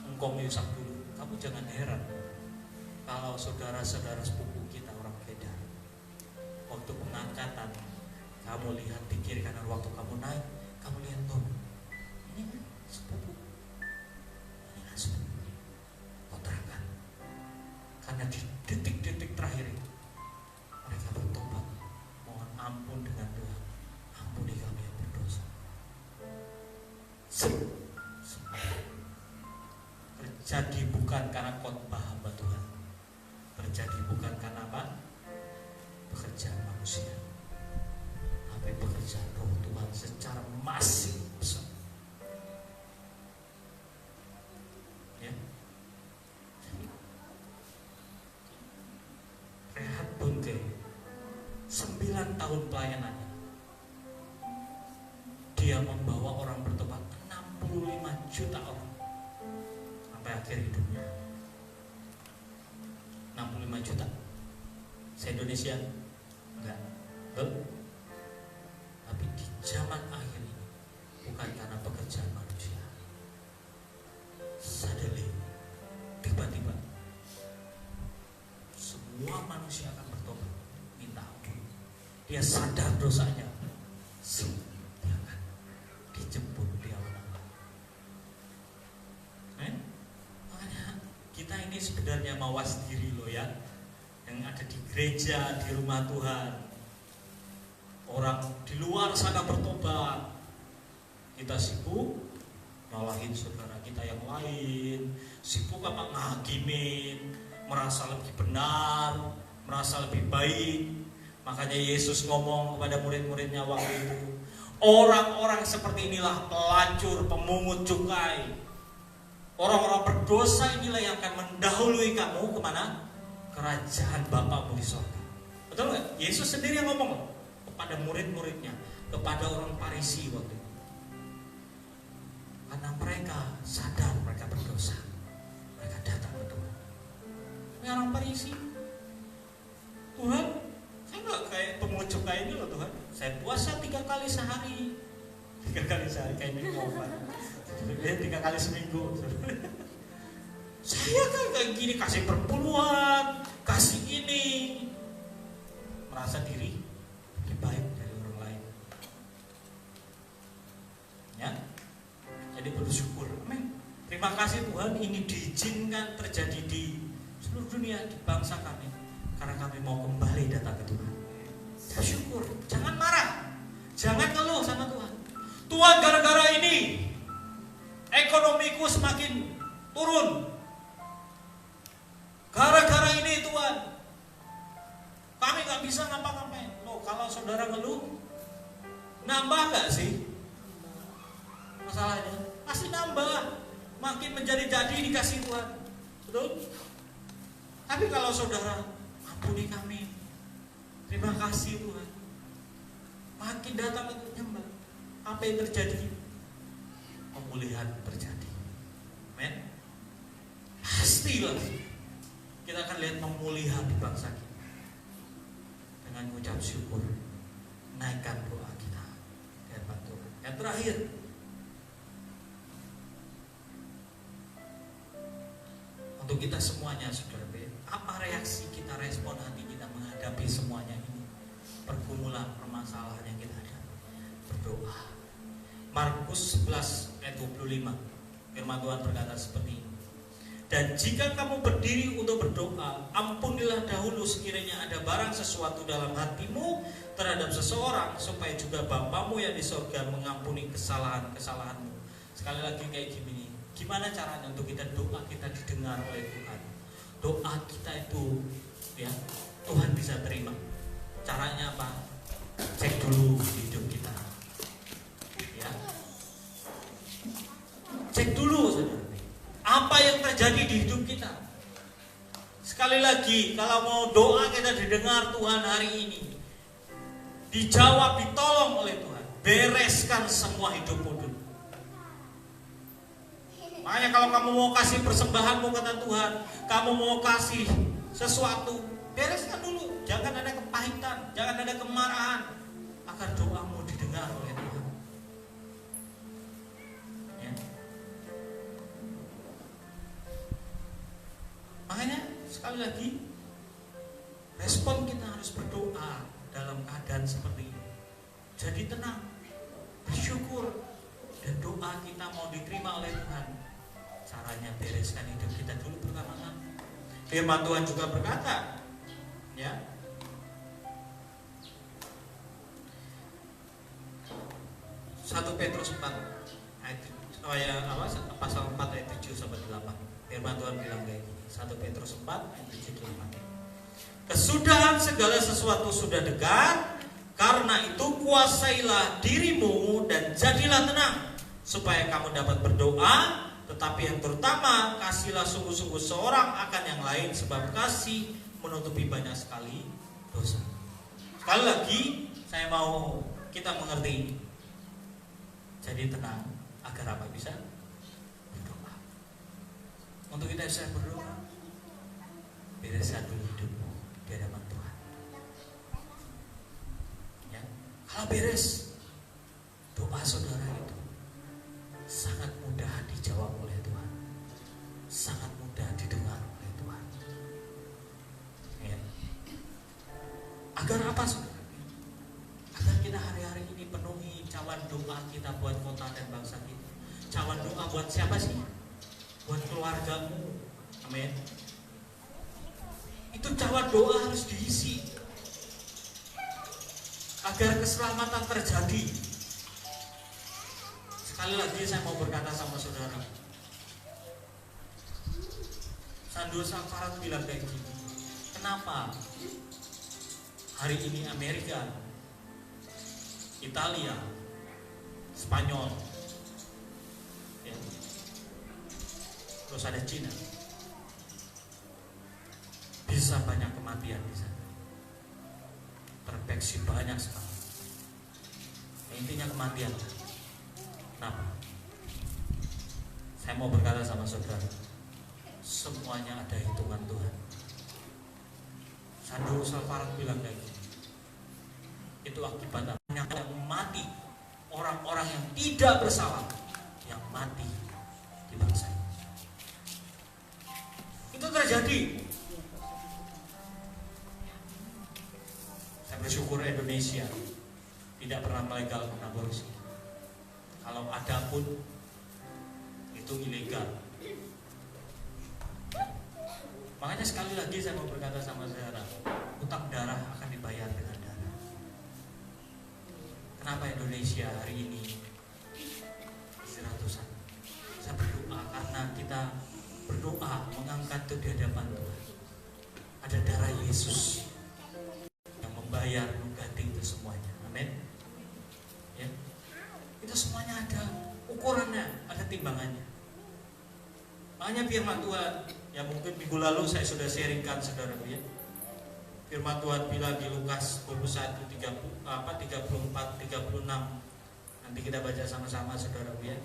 Engkong Yusak dulu, kamu jangan heran kalau saudara-saudara sepupu kita orang Kedar, waktu pengangkatan kamu lihat di kiri kanan, waktu kamu naik, kamu lihat tuh Terjadi bukan karena khotbah hamba Tuhan, terjadi bukan karena apa? Pekerjaan manusia, tapi pekerjaan Roh Tuhan secara masif besar. Ya. Rehat Bunte 9 tahun pelayanannya, dia membawa orang bertobat 65 juta orang sampai akhir hidupnya. 65 juta se-Indonesia enggak, betul? Tapi di zaman akhir ini bukan karena pekerjaan manusia. Suddenly, tiba-tiba semua manusia akan bertobat, minta ampun. Dia sadar dosanya, dia akan dijemput di awan-awan. Makanya kita ini sebenarnya mawas diri loh ya, yang ada di gereja, di rumah Tuhan. Orang di luar sana bertobat, kita sibuk nyalahin saudara kita yang lain, sibuk apa ngagimin, merasa lebih benar, merasa lebih baik. Makanya Yesus ngomong kepada murid-muridnya waktu itu, orang-orang seperti inilah pelacur, pemungut cukai, orang-orang berdosa inilah yang akan mendahului kamu kemana? Kerajaan Bapamu di surga. Betul nggak? Yesus sendiri yang ngomong kepada murid-muridnya, kepada orang Farisi waktu itu. Karena mereka sadar mereka berdosa, mereka datang ke Tuhan. Ini orang Farisi, Tuhan, saya nggak kayak pemungut cukai ini loh Tuhan. Saya puasa 3 kali sehari, 3 kali sehari kayak ini obat, 3 kali seminggu. Saya kan kayak gini, kasih perpuluhan, kasih ini, merasa diri lebih baik dari orang lain. Ya, jadi bersyukur. Amin. Terima kasih Tuhan, ini diizinkan terjadi di seluruh dunia, di bangsa kami, karena kami mau kembali datang ke Tuhan. Bersyukur, jangan marah, jangan ngeluh sama Tuhan. Tuhan, gara-gara ini ekonomiku semakin turun. Gara-gara ini Tuhan, kami gak bisa ngapa-ngapain. Loh, kalau saudara ngeluh, nambah gak sih masalahnya? Pasti nambah, makin menjadi-jadi dikasih Tuhan. Betul? Tapi kalau saudara, ampuni kami, terima kasih Tuhan, makin datang itu nyembah, apa yang terjadi? Pemulihan terjadi. Amen. Pastilah kita akan lihat pemulihan di bangsa kita. Dengan mengucap syukur, naikkan doa kita di hadapan Tuhan. Yang terakhir, untuk kita semuanya, saudara, apa reaksi kita, respon hati kita menghadapi semuanya ini, pergumulan, permasalahan yang kita hadapi? Berdoa. Markus 11 ayat 25, firman Tuhan berkata seperti ini. Dan jika kamu berdiri untuk berdoa, ampunilah dahulu sekiranya ada barang sesuatu dalam hatimu terhadap seseorang, supaya juga Bapamu yang di surga mengampuni kesalahan-kesalahanmu. Sekali lagi kayak gini, gimana caranya untuk kita doa kita didengar oleh Tuhan? Doa kita itu ya Tuhan bisa terima. Caranya apa? Cek dulu hidup kita. Ya. Cek dulu saudara, apa yang terjadi di hidup kita. Sekali lagi, kalau mau doa kita didengar Tuhan hari ini, dijawab, ditolong oleh Tuhan, bereskan semua hidupmu dulu. Makanya kalau kamu mau kasih persembahanmu kata Tuhan, kamu mau kasih sesuatu, bereskan dulu. Jangan ada kepahitan, jangan ada kemarahan, agar doamu didengar oleh Tuhan. Ya. Makanya sekali lagi, respon kita harus berdoa dalam keadaan seperti ini. Jadi tenang, bersyukur, dan doa kita mau diterima oleh Tuhan. Caranya bereskan hidup kita dulu pertama-tama. Firman Tuhan juga berkata, ya, 1 Petrus 4 ayat pasal 4 ayat 7 sampai 8. Firman Tuhan bilang kayak gini. 1 Petrus 4 ayat 7 8. Kesudahan segala sesuatu sudah dekat, karena itu kuasailah dirimu dan jadilah tenang, supaya kamu dapat berdoa. Tetapi yang terutama, kasihlah sungguh-sungguh seorang akan yang lain, sebab kasih menutupi banyak sekali dosa. Sekali lagi, saya mau kita mengerti ini. Jadi tenang, agar apa? Bisa berdoa. Untuk kita bisa berdoa, bereskan dulu hidupmu di hadapan Tuhan. Ya, kalau beres, doa saudara itu sangat mudah dijawab oleh Tuhan, sangat mudah didengar oleh Tuhan. Ya. Agar apa saudara? Agar kita hari-hari ini penuhi cawan doa kita buat kota dan bangsa kita. Cawan doa buat siapa sih? Buat keluargamu. Amin. Itu cawan doa harus diisi agar keselamatan terjadi. Sekali lagi saya mau berkata sama saudara, Sandro Safarat bilang kayak gini, kenapa hari ini Amerika, Italia, Spanyol, ya, terus ada Cina, bisa banyak kematian di sana, terinfeksi banyak sekali. Intinya kematian. Kenapa? Saya mau berkata sama saudara, semuanya ada hitungan Tuhan. Sandro Safarat bilang kayak gini, itu akibat yang mati, orang-orang yang tidak bersalah yang mati di bangsa ini. Itu terjadi. Saya bersyukur Indonesia tidak pernah melegalkan aborsi. Kalau ada pun itu ilegal. Makanya sekali lagi saya mau berkata sama saudara, utang darah akan dibayar dengan darah. Kenapa Indonesia hari ini ratusan? Saya berdoa karena kita berdoa mengangkat itu di hadapan Tuhan. Ada darah Yesus yang membayar mengganti itu semuanya. Amin. Ya. Itu semuanya ada ukurannya, ada timbangannya. Makanya firman Tuhan, ya mungkin minggu lalu saya sudah sharingkan saudara ya. Firman Tuhan bilang di Lukas 21, 34, 36. Nanti kita baca sama-sama saudara ya.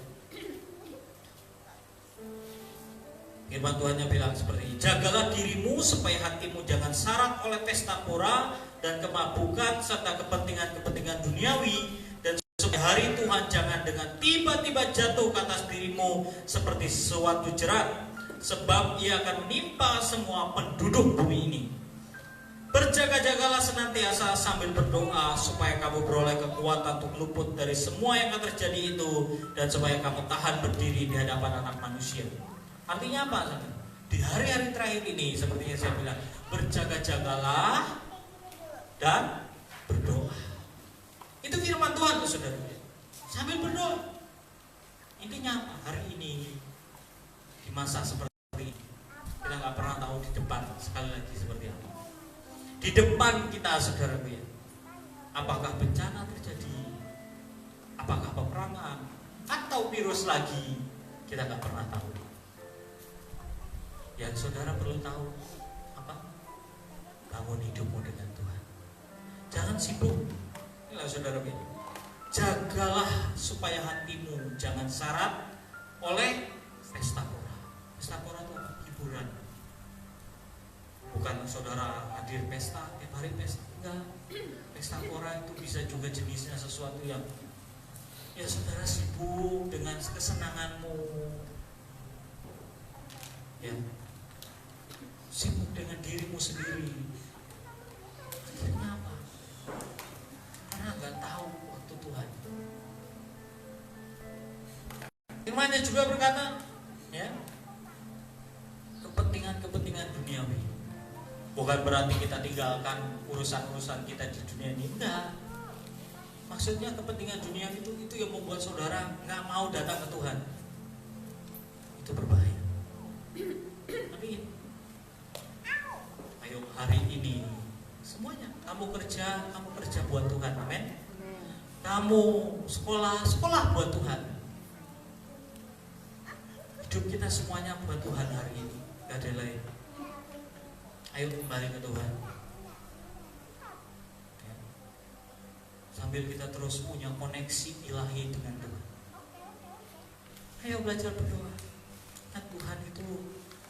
Firman Tuhannya bilang seperti ini, jagalah dirimu supaya hatimu jangan syarat oleh pesta pora dan kemabukan serta kepentingan-kepentingan duniawi, dan supaya hari Tuhan jangan dengan tiba-tiba jatuh ke atas dirimu seperti sesuatu jerat, sebab ia akan menimpa semua penduduk bumi ini. Berjaga-jagalah senantiasa sambil berdoa supaya kamu beroleh kekuatan untuk luput dari semua yang akan terjadi itu, dan supaya kamu tahan berdiri di hadapan anak manusia. Artinya apa? Di hari-hari terakhir ini, seperti yang saya bilang, berjaga-jagalah dan berdoa. Itu firman Tuhan, saudara. Sambil berdoa. Intinya apa? Hari ini di masa seperti ini, kita nggak pernah tahu di depan sekali lagi seperti apa. Di depan kita, saudara, ya, apakah bencana terjadi, apakah peperangan, atau virus lagi, kita nggak pernah tahu. Yang saudara perlu tahu apa? Bangun hidupmu dengan Tuhan. Jangan sibuk. Inilah saudara, ya, jagalah supaya hatimu jangan syarat oleh pesta pora. Pesta pora itu apa? Hiburan. Bukan saudara hadir pesta, tiap hari pesta. Enggak. Pesta pora itu bisa juga jenisnya sesuatu yang ya saudara sibuk dengan kesenanganmu. Ya. Sibuk dengan dirimu sendiri. Akhirnya apa? Karena nggak tahu waktu Tuhan. Firman-Nya juga berkata, ya, kepentingan duniawi. Bukan berarti kita tinggalkan urusan-urusan kita di dunia ini, enggak. Maksudnya kepentingan dunia itu yang membuat saudara nggak mau datang ke Tuhan. itu berbahaya. Tapi ayo hari ini semuanya kamu kerja buat Tuhan, amin. Kamu sekolah buat Tuhan. Hidup kita semuanya buat Tuhan hari ini, gak ada lain. Ayo kembali ke Tuhan. Ya. Sambil kita terus punya koneksi ilahi dengan Tuhan. Ayo belajar berdoa. Kan Tuhan itu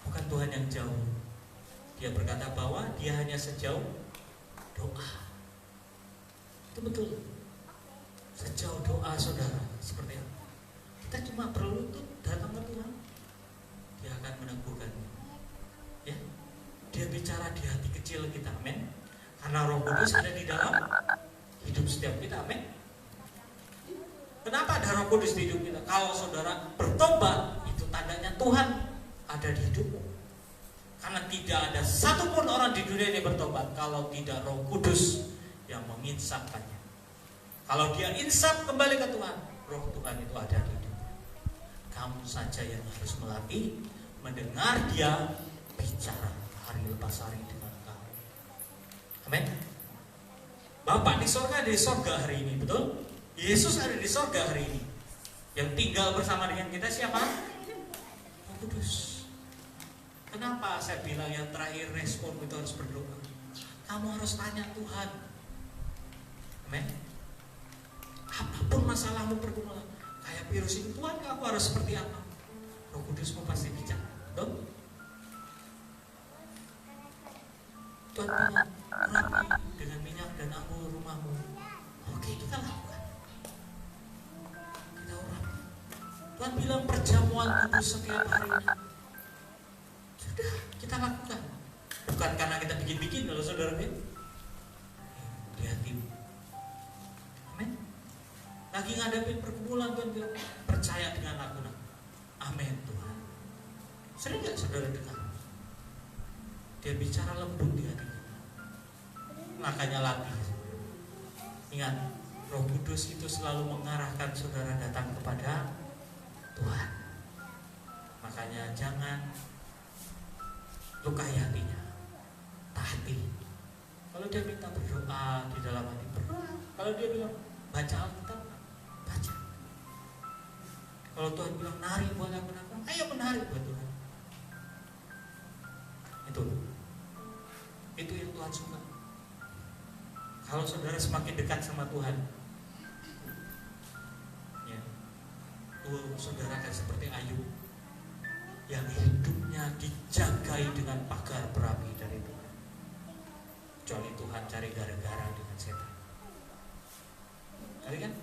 bukan Tuhan yang jauh. Dia berkata bahwa dia hanya sejauh doa. Itu betul. Sejauh doa saudara. Seperti apa? Kita cuma perlu tuh datang ke Tuhan. Dia akan meneguhkannya. Ya. Dia bicara di hati kecil kita, amin. Karena Roh Kudus ada di dalam hidup setiap kita, amin. Kenapa ada Roh Kudus di hidup kita? Kalau saudara bertobat, itu tandanya Tuhan ada di hidupmu. Karena tidak ada satupun orang di dunia ini bertobat kalau tidak Roh Kudus yang menginsapkannya. Kalau dia insap kembali ke Tuhan, Roh Tuhan itu ada di hidupmu. Kamu saja yang harus melatih mendengar dia bicara hari lepas hari dengan kamu. Amin. Bapak di sorga ada di sorga hari ini, betul? Yesus ada di sorga hari ini. Yang tinggal bersama dengan kita siapa? Roh Kudus. Kenapa saya bilang yang terakhir respon itu harus berdoa? Kamu harus tanya Tuhan. Amin. Apapun masalahmu pergumulan, kayak virus itu, Tuhan aku harus seperti apa? Roh Kudusmu pasti bicara, betul? Tuhan bilang, urapi dengan minyak dan anggur rumahmu. Oke, kita lakukan. Kita urapi. Tuhan bilang perjamuan kudus setiap harinya. Sudah, kita lakukan. Bukan karena kita bikin-bikin, kalau saudara lihat. Di hatimu. Amin. Lagi ngadepin pergumulan, Tuhan bilang, percaya dengan aku. Amin Tuhan. Sering gak saudara dengar? Dia bicara lembut di hati kita. Makanya latih. Ingat, Roh Kudus itu selalu mengarahkan saudara datang kepada Tuhan. Makanya jangan lukai hatinya, taati. Kalau dia minta berdoa di dalam hati, berdoa. Kalau dia bilang baca Alkitab, baca. Kalau Tuhan bilang nari buat aku, ayo menari buat Tuhan. Itu yang Tuhan suka. Kalau saudara semakin dekat sama Tuhan, ya, saudara akan seperti Ayub yang hidupnya dijagai dengan pagar berapi dari Tuhan. Kecuali Tuhan cari gara-gara dengan setan. Kali kan?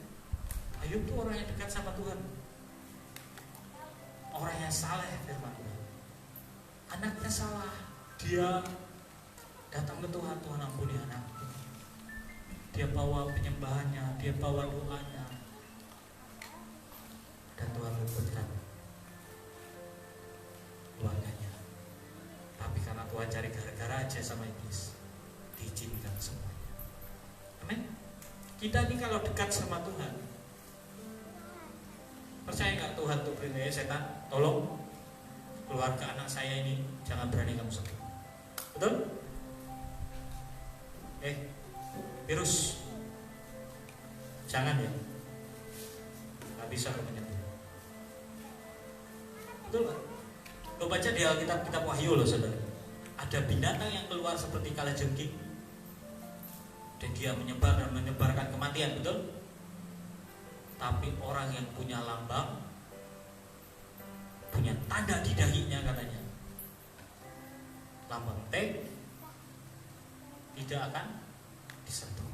Ayub itu orang yang dekat sama Tuhan, orang yang saleh firman Tuhan. Anaknya salah, dia datang ke Tuhan, Tuhan ampuni anakku. Dia bawa penyembahannya, dia bawa doanya, dan Tuhan luputkan keluarganya. Tapi karena Tuhan cari gara-gara aja sama iblis, diizinkan semuanya. Amin. Kita ini kalau dekat sama Tuhan, percaya nggak Tuhan tuh perintahnya setan, tolong keluarga anak saya ini jangan berani kamu sentuh. Betul? Virus jangan ya, nggak bisa kamu menyentuh. Betul kan? Lo baca di Alkitab kitab Wahyu loh saudara, ada binatang yang keluar seperti kalajengking dan dia menyebar dan menyebarkan kematian, betul? Tapi orang yang punya lambang, punya tanda di dahinya katanya, lambang T, tidak akan disentuh.